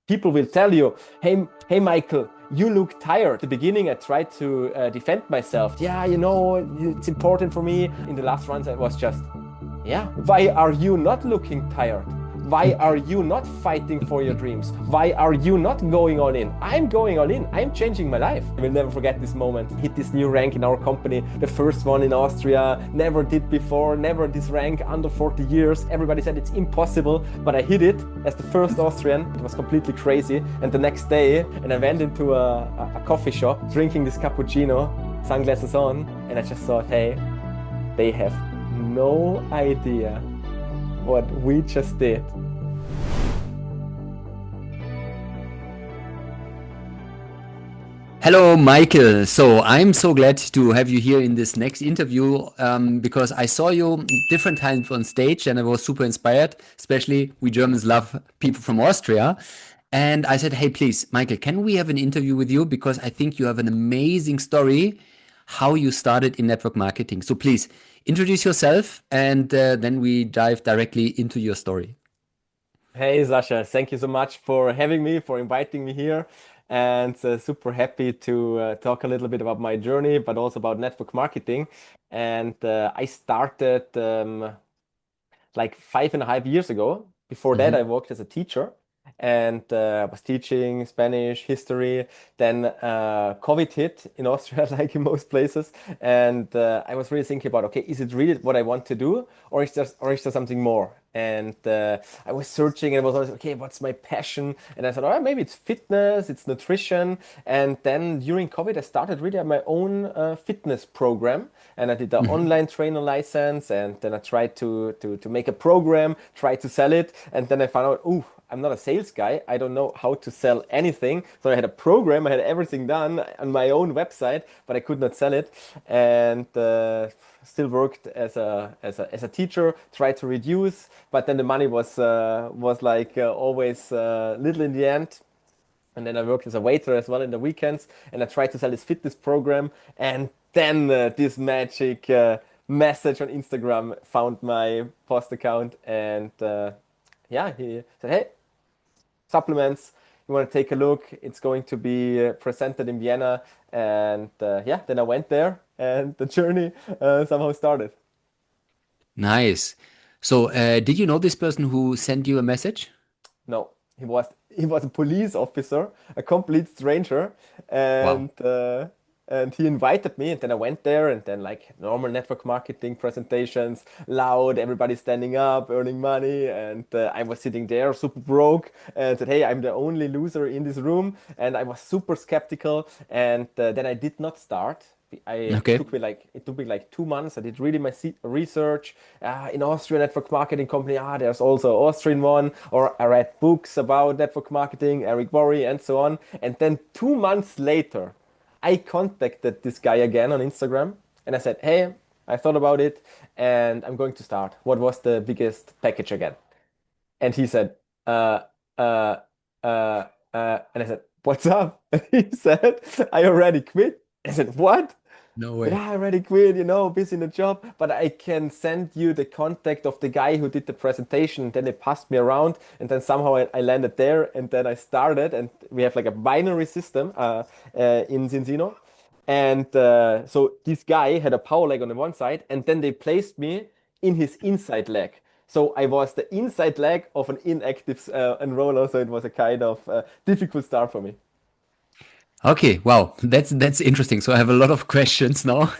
People will tell you, hey, Michael, you look tired. At the beginning, I tried to defend myself. Yeah, it's important for me. In the last runs, I was just, yeah, why are you not looking tired? Why are you not fighting for your dreams? Why are you not going all in? I'm going all in. I'm changing my life. I will never forget this moment. Hit this new rank in our company, the first one in Austria. Never did before, never this rank under 40 years. Everybody said it's impossible, but I hit it as the first Austrian. It was completely crazy. And the next day, and I went into a coffee shop, drinking this cappuccino, sunglasses on, and I just thought, hey, they have no idea what we just did. Hello, Michael. So I'm so glad to have you here in this next interview because I saw you different times on stage and I was super inspired. Especially we Germans love people from Austria. And I said, hey, please, Michael, can we have an interview with you? Because I think you have an amazing story how you started in network marketing. So please introduce yourself and then we dive directly into your story. Hey, Sasha, thank you so much for having me, for inviting me here. And super happy to talk a little bit about my journey, but also about network marketing. And I started like 5.5 years ago. Before that, I Mhm. worked as a teacher and was teaching Spanish, history. Then COVID hit in Austria, like in most places, and I was really thinking about, okay, is it really what I want to do, or is there something more? And I was searching, and it was always, okay, what's my passion? And I thought, oh, maybe it's fitness, it's nutrition. And then during COVID, I started really my own fitness program, and I did the Mhm. online trainer license, and then I tried to make a program, try to sell it, and then I found out, oh, I'm not a sales guy. I don't know how to sell anything. So I had a program, I had everything done on my own website, but I could not sell it. And still worked as a teacher, tried to reduce, but then the money was like always little in the end. And then I worked as a waiter as well in the weekends, and I tried to sell this fitness program. And then this magic message on Instagram found my post account, and yeah, he said, "Hey, supplements. You want to take a look? It's going to be presented in Vienna." And yeah, then I went there, and the journey somehow started. Nice. So did you know this person who sent you a message? No, he was a police officer, a complete stranger, Wow. and he invited me, and then I went there, and then like normal network marketing presentations, loud, everybody standing up, earning money, and I was sitting there super broke, and said, "Hey, I'm the only loser in this room," and I was super skeptical, and then I did not start. Okay. It took me like 2 months. I did really my research in Austria network marketing company. There's also Austrian one, or I read books about network marketing, Eric Worre, and so on. And then 2 months later, I contacted this guy again on Instagram, and I said, "Hey, I thought about it, and I'm going to start. What was the biggest package again?" And he said, uh, uh, and I said, "What's up?" And he said, "I already quit." I said, "What?" No Yeah, way. I already quit, busy in the job, but I can send you the contact of the guy who did the presentation. Then they passed me around, and then somehow I landed there, and then I started, and we have like a binary system in Zinzino. And so this guy had a power leg on the one side, and then they placed me in his inside leg. So I was the inside leg of an inactive enroller, so it was a kind of difficult start for me. Okay, wow, that's interesting. So I have a lot of questions now,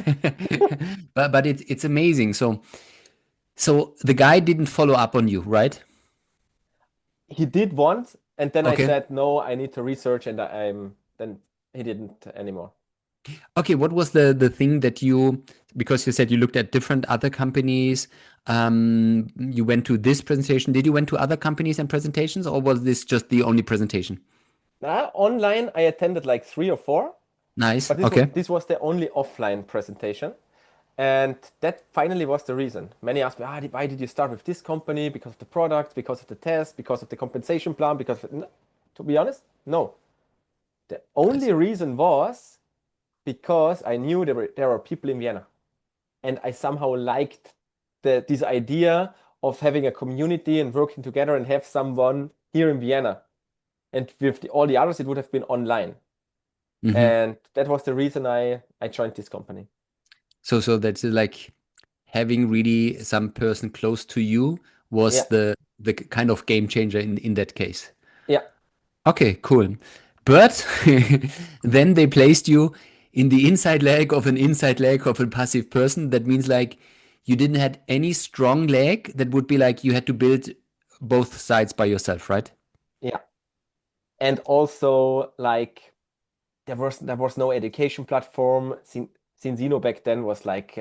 but it's amazing. So the guy didn't follow up on you, right? He did once, and then I Okay. said, no, I need to research, and then he didn't anymore. Okay, what was the thing that you, because you said you looked at different other companies, you went to this presentation. Did you went to other companies and presentations, or was this just the only presentation? Online, I attended like three or four, Nice. but Okay. this was the only offline presentation. And that finally was the reason. Many asked me, why did you start with this company? Because of the product, because of the test, because of the compensation plan, to be honest, no. The Nice. only reason was because I knew there were people in Vienna. And I somehow liked this idea of having a community and working together and have someone here in Vienna. and with all the others, it would have been online. Hmm. And that was the reason I joined this company. So that's like having really some person close to you Yeah, was the kind of game changer in that case. yeah, Okay, cool. But then they placed you in the inside leg of a passive person. That means like you didn't had any strong leg. That would be like you had to build both sides by yourself, right? yeah. And also like there was no education platform. Zinzino back then was like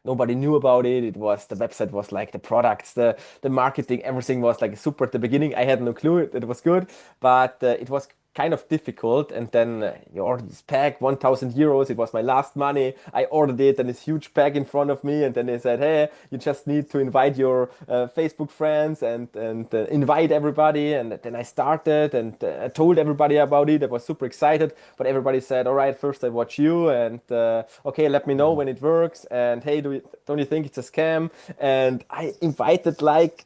nobody knew about it. It was the website was like the products, the marketing, everything was like super at the beginning. I had no clue it was good, but it was kind of difficult. And then you order this pack, 1,000 euros. It was my last money. I ordered it, and this huge pack in front of me. And then they said, "Hey, you just need to invite your Facebook friends and invite everybody." And then I started and I told everybody about it. I was super excited, but everybody said, "All right, first I watch you, and okay, let me know when it works. And hey, don't you think it's a scam?" And I invited like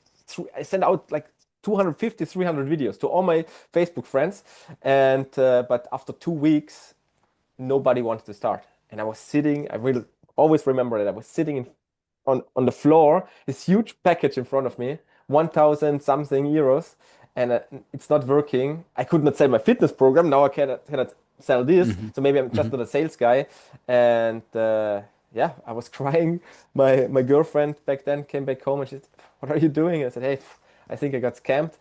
I sent out like 250, 300 videos to all my Facebook friends. And but after 2 weeks, nobody wanted to start. And I was sitting, I will always remember that I was sitting on the floor, this huge package in front of me, 1,000 something euros, and it's not working. I could not sell my fitness program. Now I cannot sell this. Hmm. So maybe I'm just Hmm. not a sales guy. And yeah, I was crying. My girlfriend back then came back home and she said, "What are you doing?" I said, "Hey, I think I got scammed."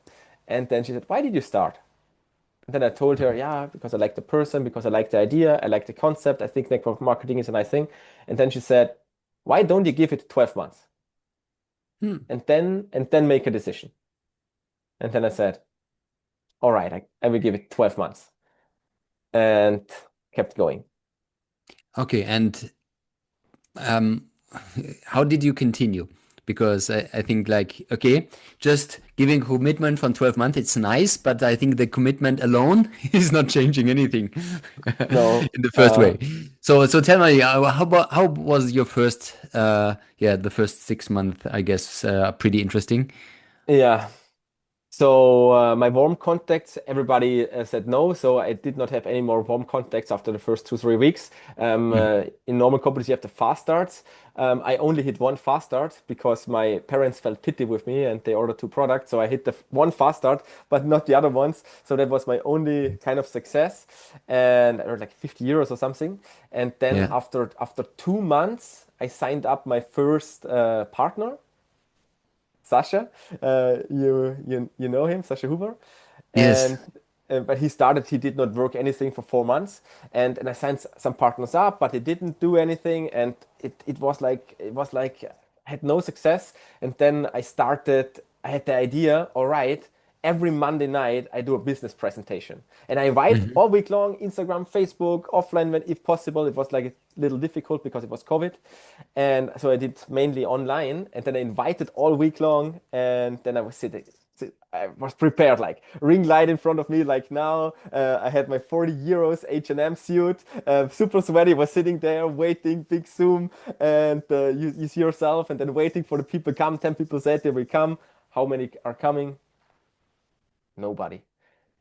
And then she said, "Why did you start?" And then I told her, "Yeah, because I like the person, because I like the idea, I like the concept. I think network marketing is a nice thing." And then she said, "Why don't you give it 12 months Hmm. and then make a decision?" And then I said, "All right, I will give it 12 months," and kept going. Okay, and um, how did you continue? Because I think like, okay, just giving commitment from 12 months, it's nice, but I think the commitment alone is not changing anything No, in the first way. So tell me, how was your first, yeah, the first 6 months, I guess, pretty interesting. yeah. So my warm contacts, everybody said no. So I did not have any more warm contacts after the first 2, 3 weeks. Mhm. In normal companies, you have the fast starts. I only hit one fast start because my parents felt pity with me and they ordered 2 products. So I hit the one fast start, but not the other ones. So that was my only kind of success. And I earned like 50 euros or something. And then Yeah. after 2 months, I signed up my first partner. Sasha. You know him, Sasha Huber, Yes. and but he started. He did not work anything for 4 months, and I signed some partners up, but they didn't do anything, and it was like I had no success. And then I started. I had the idea. All right. Every Monday night, I do a business presentation, and I invite Mhm. all week long Instagram, Facebook, offline when if possible. It was like a little difficult because it was COVID, and so I did mainly online. And then I invited all week long, and then I was sitting. I was prepared, like ring light in front of me, like now. I had my 40 euros H&M suit, super sweaty. Was sitting there waiting, big Zoom, and you see yourself, and then waiting for the people come. 10 people said they will come. How many are coming? Nobody.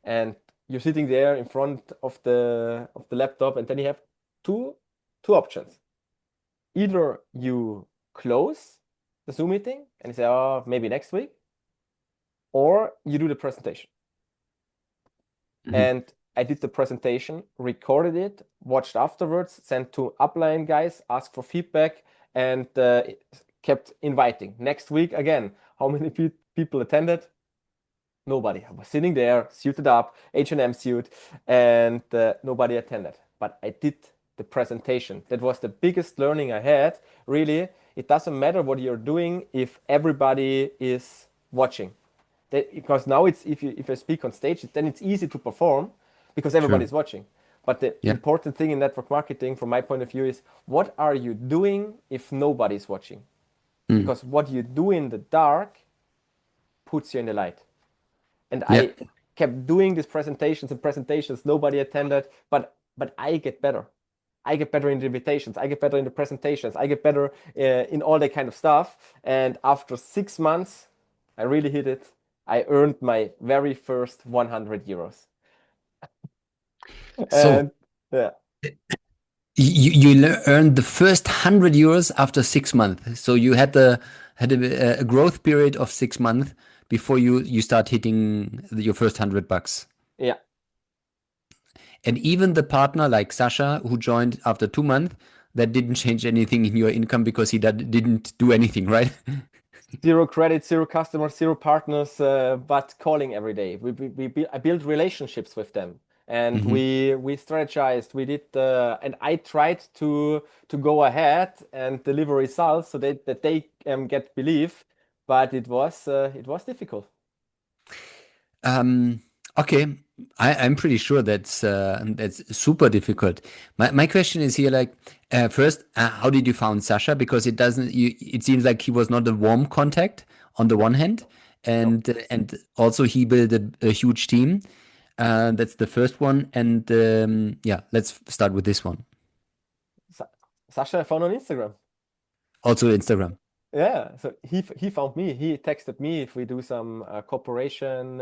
And you're sitting there in front of the laptop, and then you have two two options. Either you close the Zoom meeting and you say, "Oh, maybe next week," or you do the presentation. Mhm. And I did the presentation, recorded it, watched afterwards, sent to upline guys, asked for feedback, and kept inviting. Next week again, how many people attended? Nobody. I was sitting there, suited up, H&M suit, and nobody attended. But I did the presentation. That was the biggest learning I had. Really, it doesn't matter what you're doing if everybody is watching. Because now it's if I speak on stage, then it's easy to perform because Sure. everybody's watching. But the Yeah. important thing in network marketing, from my point of view, is what are you doing if nobody's watching? Mm. Because what you do in the dark puts you in the light. And Yeah. I kept doing these presentations and presentations. Nobody attended, but I get better. I get better in the invitations. I get better in the presentations. I get better in all that kind of stuff. And after 6 months, I really hit it. I earned my very first 100 euros. So And yeah, you earned the first 100 euros after 6 months. So you had a growth period of 6 months before you start hitting your first 100 bucks. yeah. And even the partner like Sasha, who joined after 2 months, that didn't change anything in your income because he didn't do anything, right? Zero credit, zero customers, zero partners, but calling every day. I built relationships with them, and Hmm. we strategized. We did, and I tried to go ahead and deliver results so that they get belief, but it was difficult. Um, okay, I'm pretty sure that's super difficult. My question is here, like, first, how did you found Sasha? Because it seems like he was not a warm contact on the No, one hand, no. and also he built a huge team. That's the first one, and yeah, let's start with this one. Sa Sasha I found on Instagram. Also Instagram. Yeah, so he found me. He texted me if we do some cooperation,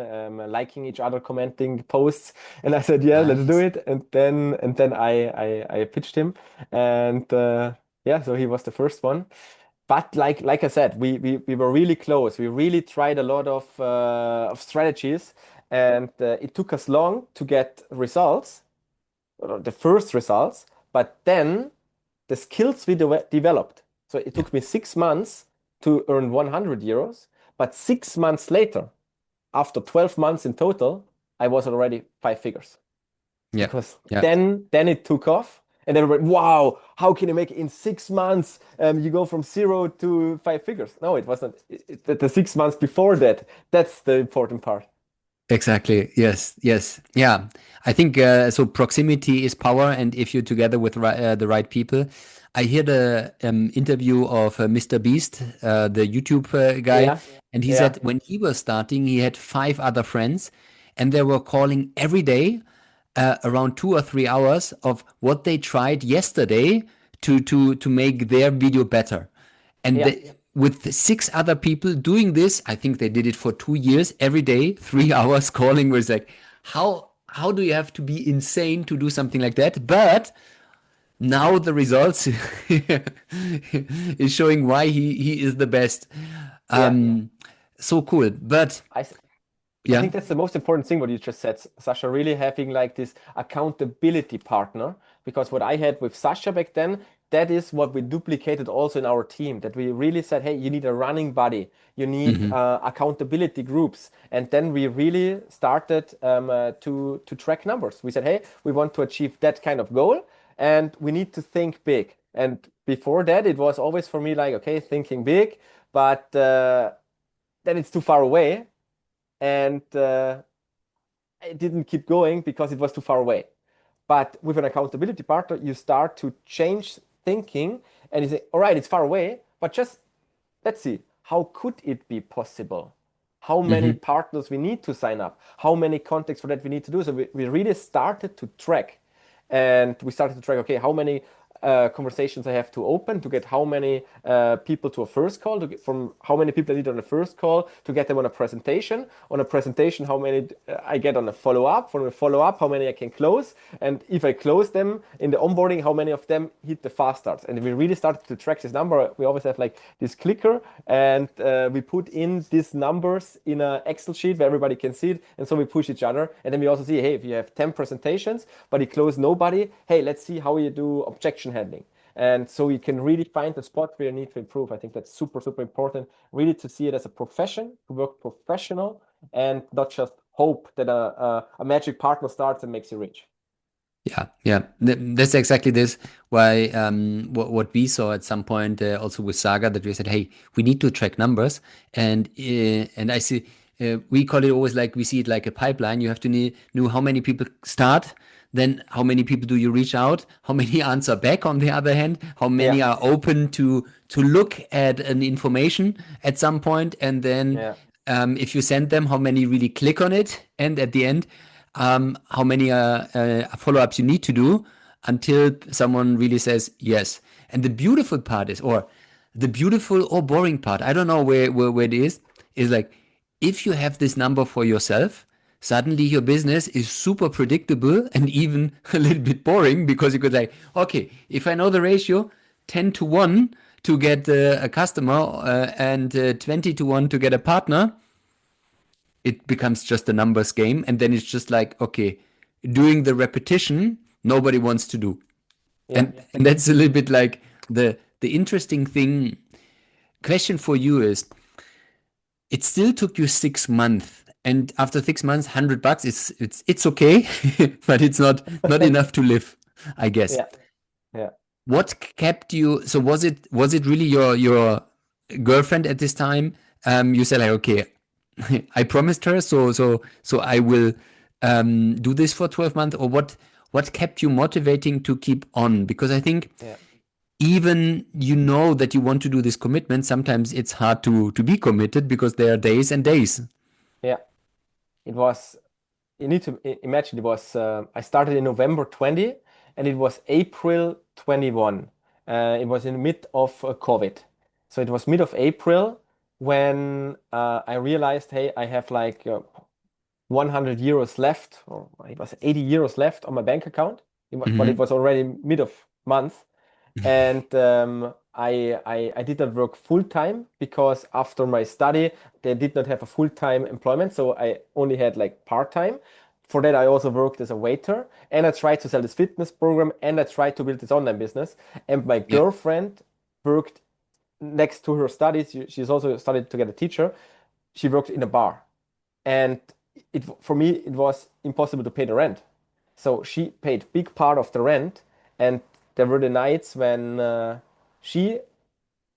liking each other, commenting posts, and I said, yeah, let's do Nice. it. And then I pitched him, and yeah, so he was the first one. But like I said, we were really close. We really tried a lot of strategies, and it took us long to get results, the first results. But then the skills we developed. So it Yeah, took me 6 months to earn 100 euros, but 6 months later, after 12 months in total, I was already five figures yeah, because yeah. then it took off. And everybody, wow, how can you make it in 6 months? You go from zero to five figures. No, it wasn't. The 6 months before that, that's the important part. Exactly. Yes. Yes. Yeah. I think so. Proximity is power, and if you're together with the right people, I heard a interview of Mr. Beast, the YouTube guy, Yeah, and he yeah, said when he was starting, he had five other friends, and they were calling every day, around 2 or 3 hours of what they tried yesterday to make their video better. And yeah, with six other people doing this, I think they did it for 2 years, every day, 3 hours calling. Was like, how do you have to be insane to do something like that? But now the results is showing why he is the best. yeah. Um, so cool. But I, I yeah. think that's the most important thing what you just said, Sasha, really having like this accountability partner. Because what I had with Sasha back then, that is what we duplicated also in our team. That we really said, hey, you need a running buddy, you need Hmm. accountability groups, and then we really started to track numbers. We said, hey, we want to achieve that kind of goal, and we need to think big. And before that, it was always for me like, okay, thinking big, but then it's too far away and I didn't keep going because it was too far away. But with an accountability partner, you start to change thinking and you say, all right, it's far away, but just let's see, how could it be possible? How many Hmm. partners we need to sign up? How many contacts for that we need to do? So we really started to track and we started to track, okay, how many conversations I have to open to get how many people to a first call, to get from how many people I need on the first call to get them on a presentation. On a presentation, how many I get on a follow up. From a follow up, how many I can close. And if I close them in the onboarding, how many of them hit the fast starts. And we really started to track this number. We always have like this clicker and we put in these numbers in an Excel sheet where everybody can see it. And so we push each other. And then we also see, hey, if you have 10 presentations, but you close nobody, hey, let's see how you do objection handling. And so you can really find the spot where you need to improve. I think that's super, super important. Really to see it as a profession, to work professional and not just hope that a magic partner starts and makes you rich. Yeah, yeah, that's exactly this. Why what we saw at some point also with Saga, that we said, hey, we need to track numbers, and I see we call it always like we see it like a pipeline. You have to know how many people start, then how many people do you reach out, how many answer back on the other hand, how Yeah, many are open to look at an information at some point, and then yeah, if you send them, how many really click on it, and at the end how many follow-ups you need to do until someone really says yes. And the beautiful part is, or the beautiful or boring part, I don't know where it is like if you have this number for yourself, suddenly your business is super predictable and even a little bit boring because you could say, okay, if I know the ratio 10 to 1 to get a customer and 20 to 1 to get a partner, it becomes just a numbers game. And then it's just like, okay, doing the repetition, nobody wants to do. Yeah. And that's a little bit like the interesting thing. Question for you is, it still took you 6 months, and after 6 months, $100 is it's okay, but it's not enough to live, I guess. Yeah. Yeah. What kept you? So was it really your girlfriend at this time? You said like, okay, I promised her, so I will do this for 12 months, or what kept you motivating to keep on? Because I think Yeah. even you know that you want to do this commitment, sometimes it's hard to be committed because there are days and days. Yeah. It was, you need to imagine it was, I started in November 20 and it was April 21. It was in the mid of COVID. So it was mid of April when I realized, hey, I have like 100 euros left, or it was 80 euros left on my bank account. But it Hmm. was already mid of month. And I did not work full time because after my study, they did not have a full time employment. So I only had like part time. For that, I also worked as a waiter and I tried to sell this fitness program and I tried to build this online business. And my Yeah. girlfriend worked next to her studies. She's also studied to get a teacher. She worked in a bar. And for me, it was impossible to pay the rent. So she paid big part of the rent, and there were the nights when she,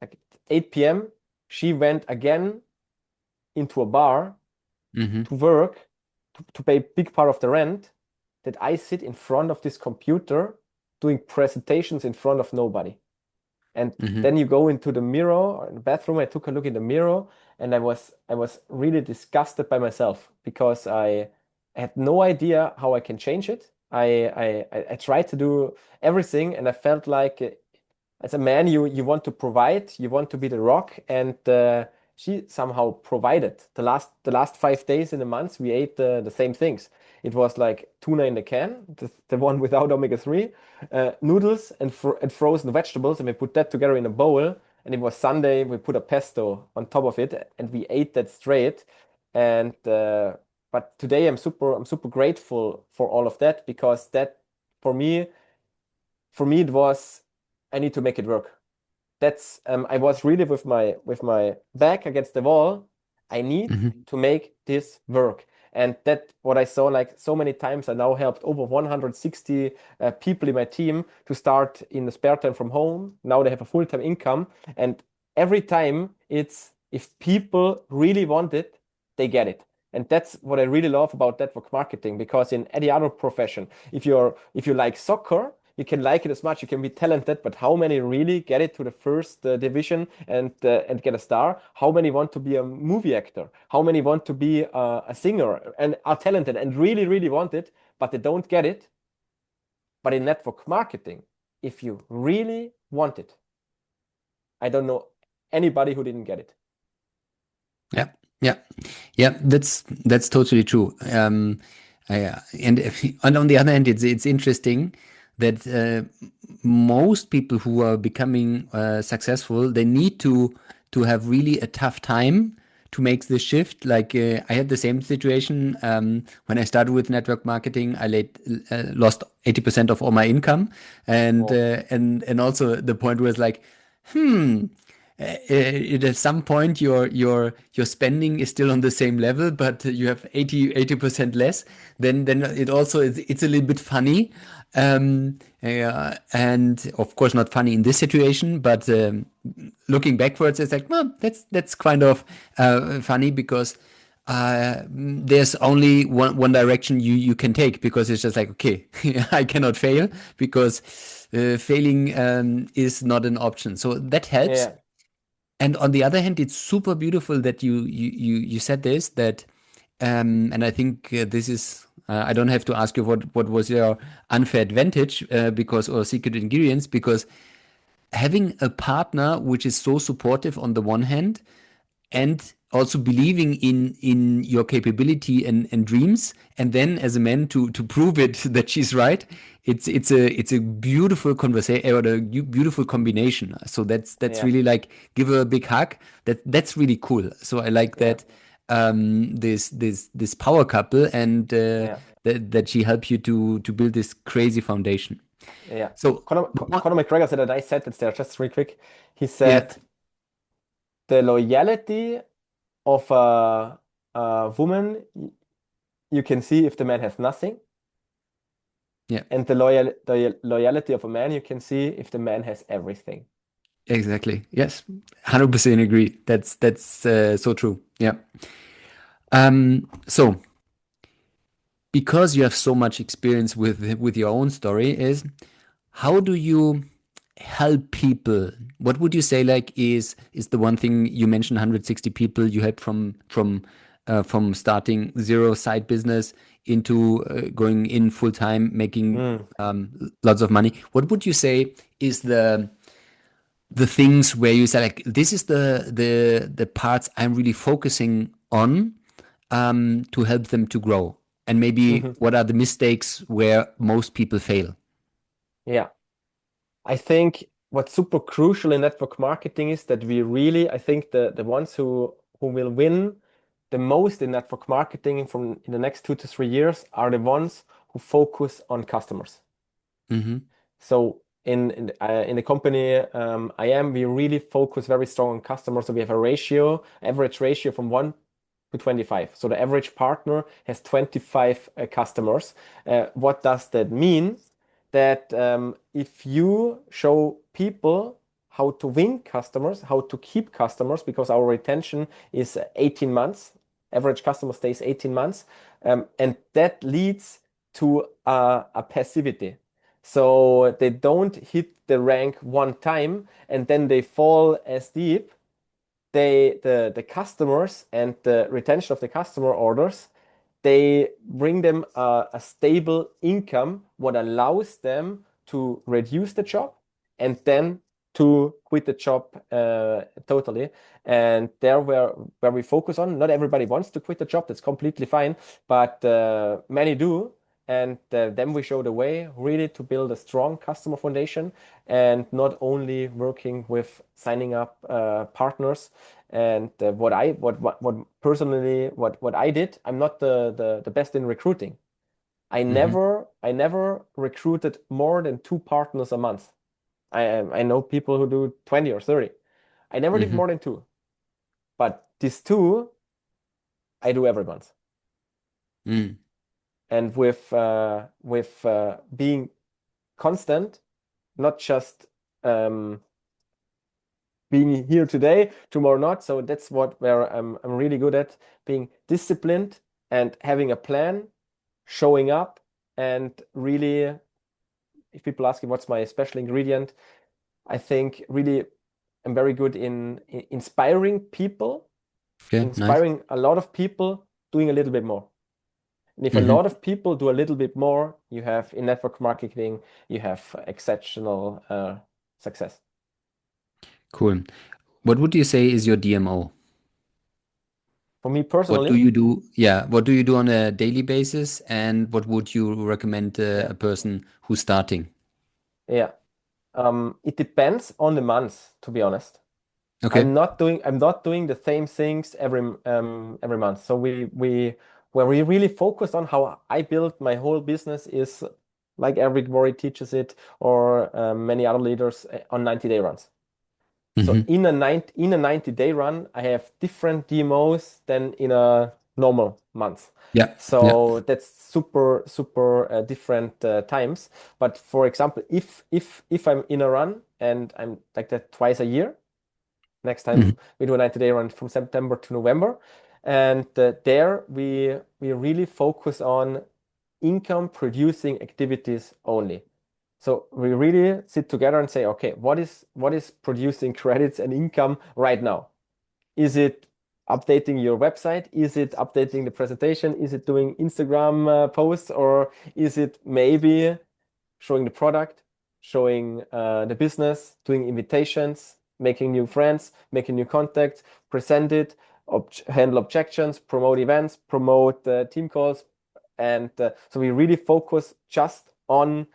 like 8 p.m., she went again into a bar Hmm. to work to pay big part of the rent, that I sit in front of this computer doing presentations in front of nobody. And Hmm. then you go into the mirror or in the bathroom. I took a look in the mirror and I was really disgusted by myself because I had no idea how I can change it. I tried to do everything and I felt like as a man you want to provide, you want to be the rock, and she somehow provided. The last 5 days in the month we ate the same things. It was like tuna in the can, the one without omega-3, noodles and frozen vegetables, and we put that together in a bowl. And it was Sunday. We put a pesto on top of it, and we ate that straight. And but today I'm super grateful for all of that because that for me for me it was I need to make it work. That's I was really with my back against the wall. I need Hmm. to make this work. And that what I saw like so many times, I now helped over 160 people in my team to start in the spare time from home. Now they have a full-time income. And every time it's if people really want it, they get it. And that's what I really love about network marketing, because in any other profession, if you like soccer, you can like it as much, you can be talented, but how many really get it to the first division and get a star? How many want to be a movie actor? How many want to be a singer and are talented and really, really want it, but they don't get it? But in network marketing, if you really want it, I don't know anybody who didn't get it. Yeah, yeah, yeah. That's totally true. And and on the other hand, it's interesting that most people who are becoming successful, they need to have really a tough time to make this shift. Like I had the same situation when I started with network marketing. Lost 80% of all my income, and Wow. and also the point was like, hmm, at some point your spending is still on the same level, but you have 80% less. Then it also it's a little bit funny, and of course not funny in this situation, but looking backwards, it's like, well, that's kind of funny because there's only one direction you can take, because it's just like, okay, I cannot fail because failing is not an option. So that helps. Yeah. And on the other hand, it's super beautiful that you said this, that and I think this is I don't have to ask you what was your unfair advantage because or secret ingredients, because having a partner which is so supportive on the one hand, and also believing in your capability and dreams, and then as a man to prove it that she's right. It's a beautiful conversation or a beautiful combination. So that's Yeah, really like give her a big hug. That's really cool. So I like yeah, that this power couple, and yeah, that she helped you to build this crazy foundation. yeah. So Conor McGregor said a nice sentence there, just real quick. He yeah, said, "The loyalty of a woman, you can see if the man has nothing, yeah, and the loyalty of a man, you can see if the man has everything." exactly. Yes, 100% agree. That's so true. Yeah. So because you have so much experience with your own story, is how do you help people? What would you say like is the one thing you mentioned 160 people you helped from starting zero side business into going in full time, making Mm, lots of money. What would you say is the things where you say like this is the parts I'm really focusing on to help them to grow, and maybe mhm. what are the mistakes where most people fail? Yeah. I think what's super crucial in network marketing is that we really, I think the ones who will win the most in network marketing from in the next 2 to 3 years are the ones who focus on customers. Hmm. So in the company I am, we really focus very strong on customers. So we have a ratio, average ratio from 1 to 25. So the average partner has 25 customers. What does that mean? That if you show people how to win customers, how to keep customers, because our retention is 18 months, average customer stays 18 months, and that leads to a passivity. So they don't hit the rank one time and then they fall as deep. The customers and the retention of the customer orders, they bring them a stable income, what allows them to reduce the job and then to quit the job totally. And there where we focus on, not everybody wants to quit the job, that's completely fine, but many do. And then we show the way really to build a strong customer foundation and not only working with signing up partners. And what personally what I did, I'm not the best in recruiting. Hmm. I never recruited more than two partners a month. I know people who do 20 or 30. I never did Hmm. more than two, but these two I do every month. Mm. And with being constant, not just um, being here today, tomorrow not. So that's what where I'm really good at, being disciplined and having a plan, showing up, and really, if people ask me what's my special ingredient, I think really I'm very good in inspiring people, Okay, nice. inspiring a lot of people doing a little bit more. And if a Hmm. lot of people do a little bit more, you have in network marketing, you have exceptional success. Cool. What would you say is your DMO? For me What do personally, you do? Yeah, what do you do on a daily basis, and what would you recommend yeah, a person who's starting? yeah. It depends on the month, to be honest. Okay. I'm not doing the same things every month. So we where we really focus on how I build my whole business is like Eric Worre teaches it or many other leaders on 90-day runs. So Hmm. in a 90-day run, I have different DMOs than in a normal month. Yeah, yeah. So that's super different times. But for example, if I'm in a run and I'm like that twice a year, next Hmm. time we do a 90-day run from September to November, and there we really focus on income producing activities only. So we really sit together and say, okay, what is producing credits and income right now? Is it updating your website? Is it updating the presentation? Is it doing Instagram posts? Or is it maybe showing the product, showing the business, doing invitations, making new friends, making new contacts, present it? handle objections, promote events, promote team calls. And so we really focus just on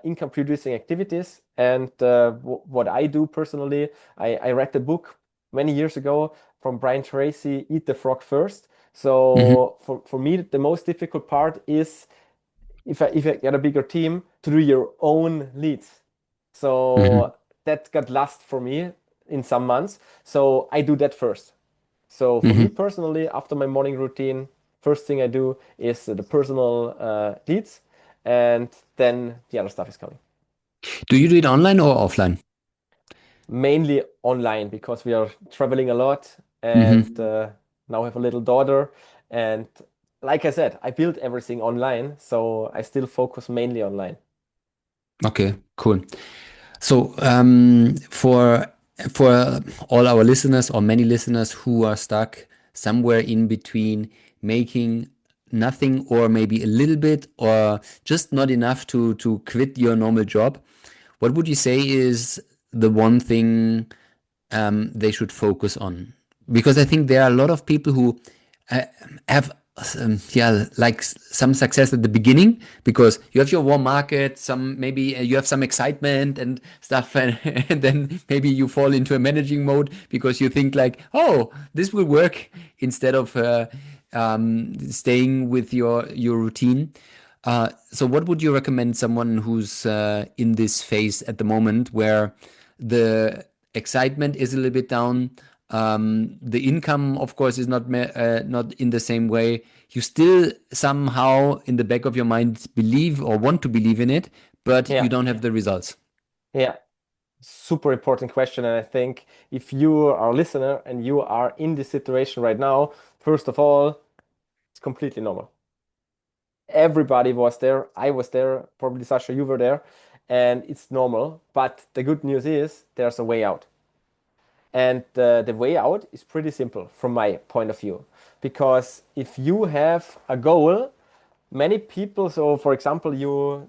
income producing activities. And what I do personally, I read the book many years ago from Brian Tracy, Eat the Frog First. Hmm. So for me, the most difficult part is if I get a bigger team to do your own leads. Hmm. So that got lost for me in some months. So I do that first. So for me Hmm. personally, after my morning routine, first thing I do is the personal leads, and then the other stuff is coming. Do you do it online or offline? Mainly online because we are traveling a lot, and Hmm. now I have a little daughter. And like I said, I built everything online, so I still focus mainly online. Okay, cool. So, for all our listeners or many listeners who are stuck somewhere in between making nothing or maybe a little bit or just not enough to quit your normal job, what would you say is the one thing they should focus on? Because I think there are a lot of people who uh, have yeah, like some success at the beginning because you have your warm market, some maybe you have some excitement and stuff, and then maybe you fall into a managing mode because you think like, oh, this will work instead of staying with your routine. So what would you recommend someone who's in this phase at the moment where the excitement is a little bit down? The income, of course, is not in the same way. You still somehow in the back of your mind believe or want to believe in it, but you Yeah, don't have the results. yeah. Super important question. And I think if you are a listener and you are in this situation right now, first of all, it's completely normal. Everybody was there. I was there. Probably Sasha, you were there. And it's normal. But the good news is there's a way out. And the way out is pretty simple from my point of view. Because if you have a goal, many people, so for example,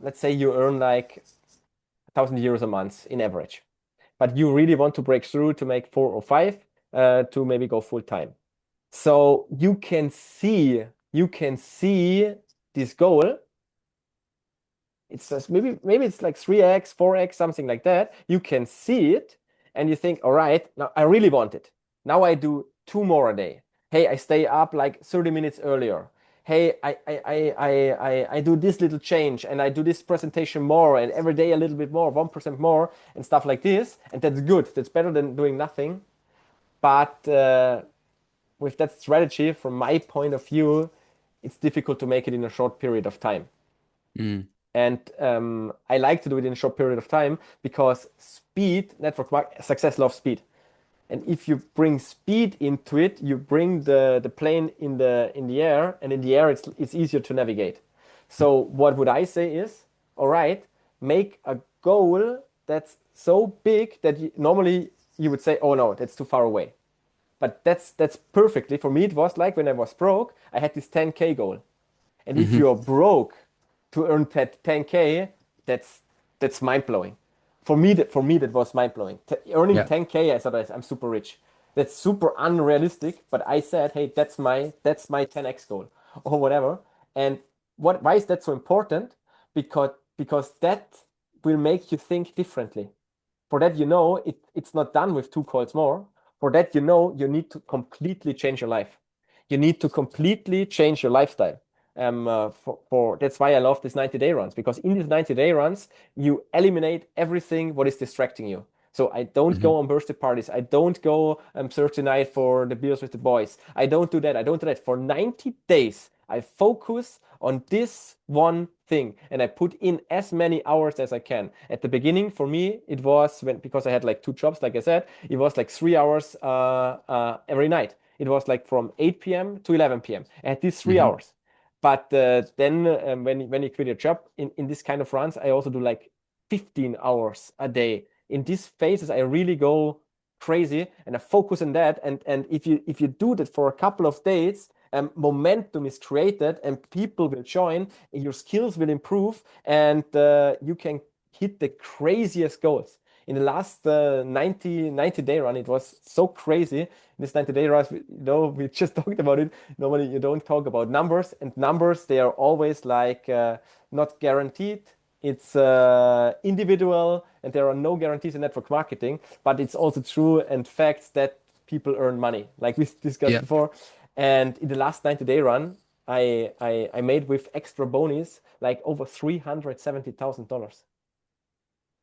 let's say you earn like 1,000 euros a month in average, but you really want to break through to make 4 or 5 to maybe go full time. So you can see this goal. It's just maybe it's like 3x, 4x, something like that. You can see it and you think, all right, now I really want it. Now I do 2 more a day. Hey, I stay up like 30 minutes earlier. Hey, I do this little change and I do this presentation more and every day a little bit more, 1% more and stuff like this. And that's good. That's better than doing nothing. But with that strategy, from my point of view, it's difficult to make it in a short period of time. Mm. And I like to do it in a short period of time because speed, success loves speed. And if you bring speed into it, you bring the plane in the air, and in the air it's easier to navigate. So what would I say is, all right, make a goal that's so big that normally you would say, oh no, that's too far away. But that's perfectly for me. It was like when I was broke, I had this 10K goal. And if Hmm. you're broke to earn that 10K, that's that's mind blowing. For me that was mind blowing. Earning Yeah. 10K, I thought I'm super rich. That's super unrealistic, but I said, hey, that's my 10x goal or whatever. And why is that so important? Because that will make you think differently. For that, it's not done with 2 calls more. For that, you need to completely change your life. You need to completely change your lifestyle. For That's why I love these 90-day runs, because in these 90-day runs, you eliminate everything what is distracting you. So I don't Hmm. go on birthday parties. I don't go Thursday night for the beers with the boys. I don't do that. I don't do that. For 90 days, I focus on this one thing and I put in as many hours as I can. At the beginning, for me, it was because I had like 2 jobs, like I said, it was like 3 hours every night. It was like from 8 p.m. to 11 p.m. I had these three Hmm. hours. But then when you quit your job in this kind of runs, I also do like 15 hours a day. In these phases, I really go crazy and I focus on that. And if you do that for a couple of days, momentum is created and people will join, and your skills will improve, and you can hit the craziest goals. In the last 90 day run, it was so crazy. this 90-day rush, we just talked about it. Normally, you don't talk about numbers, and numbers, they are always like not guaranteed. It's individual, and there are no guarantees in network marketing. But it's also true and facts that people earn money, like we discussed Yeah. before. And in the last 90-day run, I made with extra bonus like over $370,000.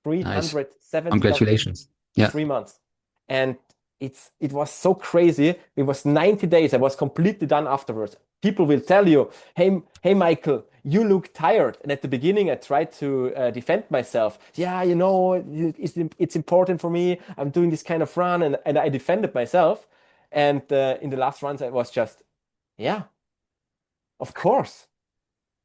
Nice. $370,000 Congratulations. in Yeah. 3 months. And it was so crazy. It was 90 days. I was completely done afterwards. People will tell you, hey, Michael, you look tired. And at the beginning, I tried to defend myself. Yeah, it's important for me. I'm doing this kind of run, and I defended myself. And in the last runs, I was just, yeah, of course.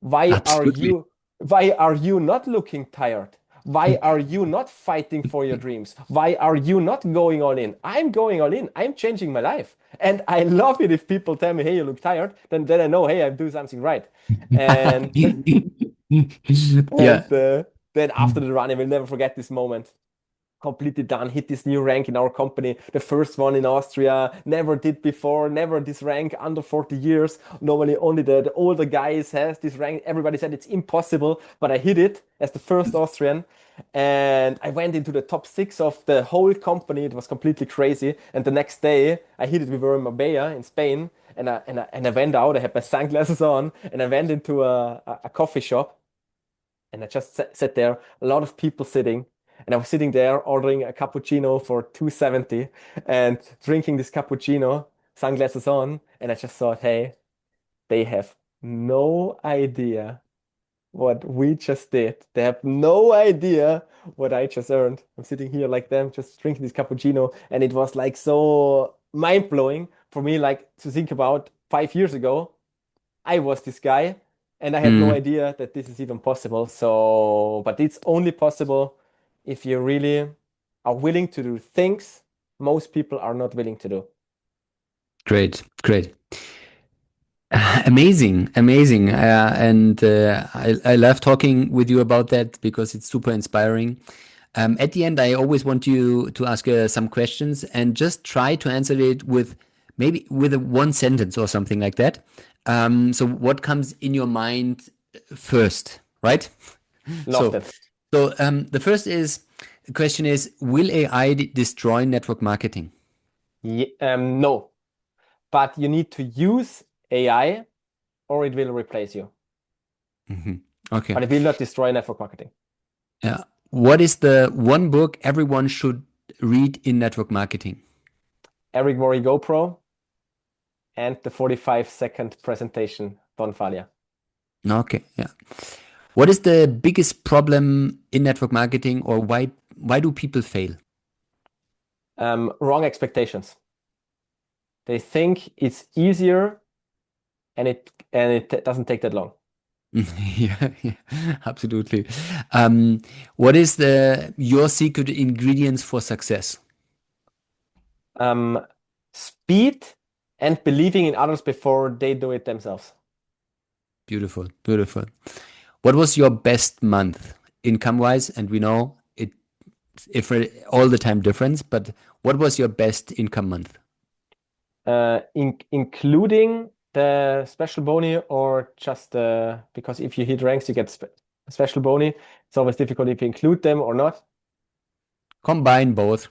Why are Absolutely. you why are you not looking tired? Why are you not fighting for your dreams? Why are you not going all in? I'm going all in. I'm changing my life. And I love it if people tell me, hey, you look tired, then I know, hey, I'm doing something right. And Yeah. and then after the run, I will never forget this moment. Completely done, hit this new rank in our company, the first one in Austria, never did before, never this rank under 40 years. Normally only the older guys has this rank. Everybody said it's impossible, but I hit it as the first Austrian. And I went into the top six of the whole company. It was completely crazy. And the next day I hit it. We were in Marbella in Spain. And I went out, I had my sunglasses on, and I went into a coffee shop, and I just sat there, a lot of people sitting, and I was sitting there ordering a cappuccino for 270 and drinking this cappuccino, sunglasses on, and I just thought, hey, they have no idea what we just did. They have no idea what I just earned. I'm sitting here like them, just drinking this cappuccino, and it was like so mind-blowing for me, like to think about 5 years ago. I was this guy, and I had no Mm, idea that this is even possible. So, but it's only possible if you really are willing to do things most people are not willing to do. great. Great. Amazing, amazing. And I love talking with you about that because it's super inspiring. At the end, I always want you to ask some questions and just try to answer it with maybe with a one sentence or something like that. So what comes in your mind first, right? Loved So, it. the first question is, will AI destroy network marketing? No, but you need to use AI or it will replace you. Mhm. Okay. But it will not destroy network marketing. Yeah. What is the one book everyone should read in network marketing? Eric Worre GoPro and the 45-second presentation, Don Falia. Okay. Yeah. What is the biggest problem in network marketing, or why do people fail? Wrong expectations. They think it's easier and it doesn't take that long. Yeah, yeah, absolutely. What is the your secret ingredients for success? Um, Speed and believing in others before they do it themselves. Beautiful, beautiful. What was your best month income wise? And we know it if all the time difference, but what was your best income month? Including the special boni or just because if you hit ranks, you get special boni. It's always difficult if you include them or not. Combine both.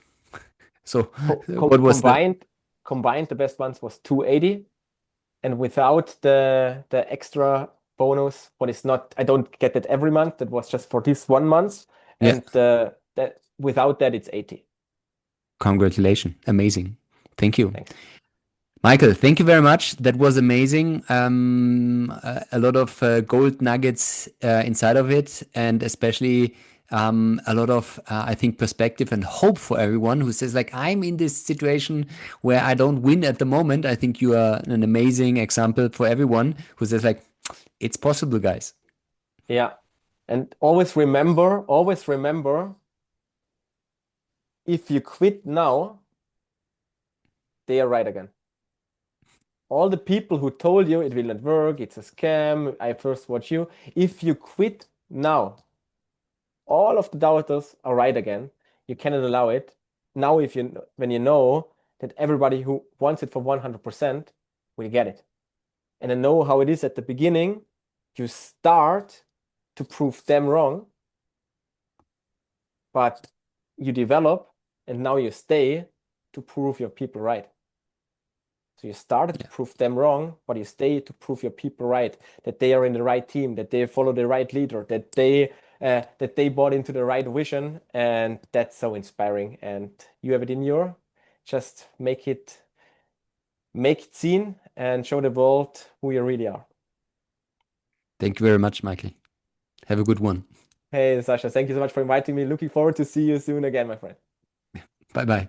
So Co com what was the combined, the best ones was 280, and without the extra bonus, what is not, I don't get that every month. That was just for this 1 month, yeah, and that without that, it's 80. congratulations. Amazing. Thank you. Thanks. Michael, thank you very much. That was amazing. A lot of gold nuggets inside of it, and especially a lot of, I think, perspective and hope for everyone who says, like, I'm in this situation where I don't win at the moment. I think you are an amazing example for everyone who says, like, it's possible, guys. Yeah, and always remember, if you quit now, they are right again. All the people who told you it will not work, it's a scam, I first watch you. If you quit now, all of the doubters are right again. You cannot allow it. Now, if you when you know that everybody who wants it for 100% will get it. And I know how it is at the beginning. You start to prove them wrong, but you develop and now you stay to prove your people right. So you started to Yeah. prove them wrong, but you stay to prove your people right, that they are in the right team, that they follow the right leader, that they bought into the right vision, and that's so inspiring. And you have it in your, just make it seen and show the world who you really are. Thank you very much, Michael. Have a good one. Hey, Sasha, thank you so much for inviting me. Looking forward to see you soon again, my friend. Bye bye.